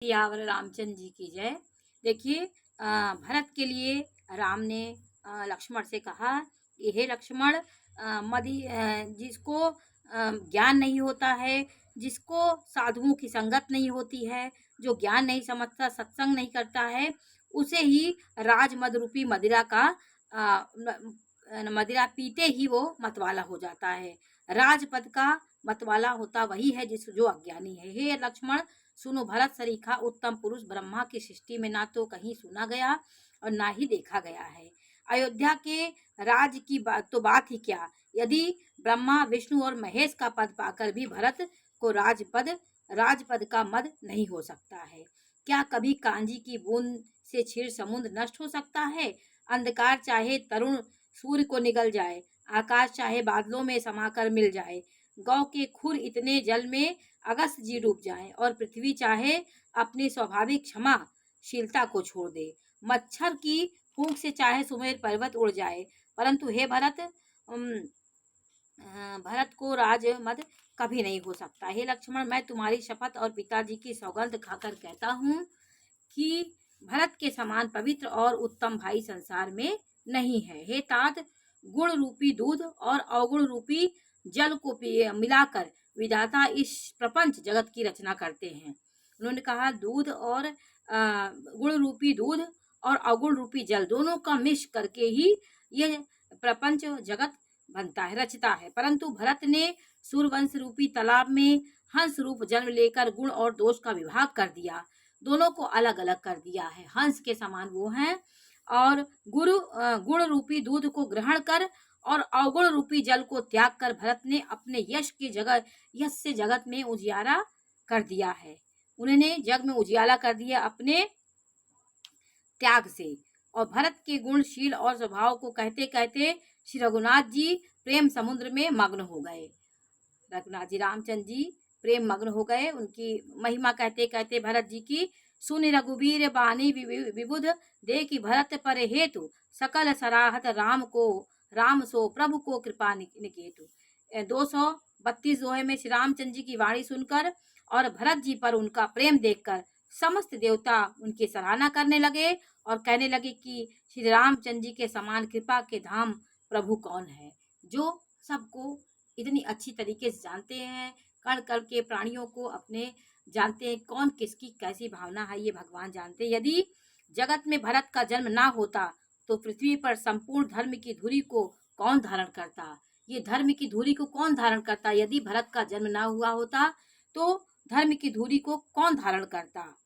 सियावर रामचंद्र जी की जय। देखिए, भरत के लिए राम ने लक्ष्मण से कहा कि हे लक्ष्मण, जिसको ज्ञान नहीं होता है, जिसको साधुओं की संगत नहीं होती है, जो ज्ञान नहीं समझता, सत्संग नहीं करता है, उसे ही राजमद रूपी मदिरा का मदिरा पीते ही वो मतवाला हो जाता है। राजपद का मतवाला होता वही है जो अज्ञानी है। हे लक्ष्मण, सुनो, भरत सरीखा उत्तम पुरुष ब्रह्मा की सृष्टि में ना तो कहीं सुना गया और ना ही देखा गया है। अयोध्या के राज की बात ही क्या, यदि ब्रह्मा विष्णु और महेश का पद पाकर भी भरत को राजपद का मद नहीं हो सकता है। क्या कभी कांजी की बूंद से क्षीर समुद्र नष्ट हो सकता है? अंधकार चाहे तरुण सूर्य को निगल जाए, आकाश चाहे बादलों में समाकर मिल जाए, गौ के खुर इतने जल में अगस्त जी डूब जाए और पृथ्वी चाहे अपनी स्वाभाविक क्षमाशीलता को छोड़ दे, मच्छर की फूंक से चाहे सुमेर पर्वत उड़ जाए, परंतु हे भरत को राजमद कभी नहीं हो सकता। हे लक्ष्मण, मैं तुम्हारी शपथ और पिताजी की सौगंध खाकर कहता हूँ कि भरत के समान पवित्र और उत्तम भाई संसार में नहीं है। हे तात, गुण रूपी दूध और अवगुण रूपी जल को मिलाकर विधाता इस प्रपंच जगत की रचना करते हैं। उन्होंने कहा गुण रूपी दूध और अवगुण रूपी जल दोनों का मिश करके ही यह प्रपंच जगत बनता है, रचता है। परंतु भरत ने सूर्यवंश रूपी तालाब में हंस रूप जन्म लेकर गुण और दोष का विभाग कर दिया, दोनों को अलग अलग कर दिया है। हंस के समान वो हैं और गुण रूपी दूध को ग्रहण कर और अवगुण रूपी जल को त्याग कर भरत ने अपने यश से जगत में उजियारा कर दिया है। उन्होंने जग में उजियाला कर दिया अपने त्याग से। और भरत के गुणशील और स्वभाव को कहते कहते श्री रघुनाथ जी प्रेम समुद्र में मग्न हो गए। रघुनाथ जी रामचंद्र जी प्रेम मग्न हो गए। उनकी महिमा कहते कहते भरत जी की सुनि रघुवीर बानी विबुध देखि भरत पर हेतु सकल सराहत राम सो प्रभु को कृपा निकेतु। 232 दोहे में श्री रामचंद्र जी की वाणी सुनकर और भरत जी पर उनका प्रेम देखकर समस्त देवता उनकी सराहना करने लगे और कहने लगे कि श्री रामचंद्र जी के समान कृपा के धाम प्रभु कौन है, जो सबको इतनी अच्छी तरीके से जानते हैं, कण कण के प्राणियों को अपने जानते हैं, कौन किसकी कैसी भावना है ये भगवान जानते हैं। यदि जगत में भरत का जन्म ना होता तो पृथ्वी पर संपूर्ण धर्म की धुरी को कौन धारण करता, ये धर्म की धुरी को कौन धारण करता। यदि भरत का जन्म ना हुआ होता तो धर्म की धुरी को कौन धारण करता।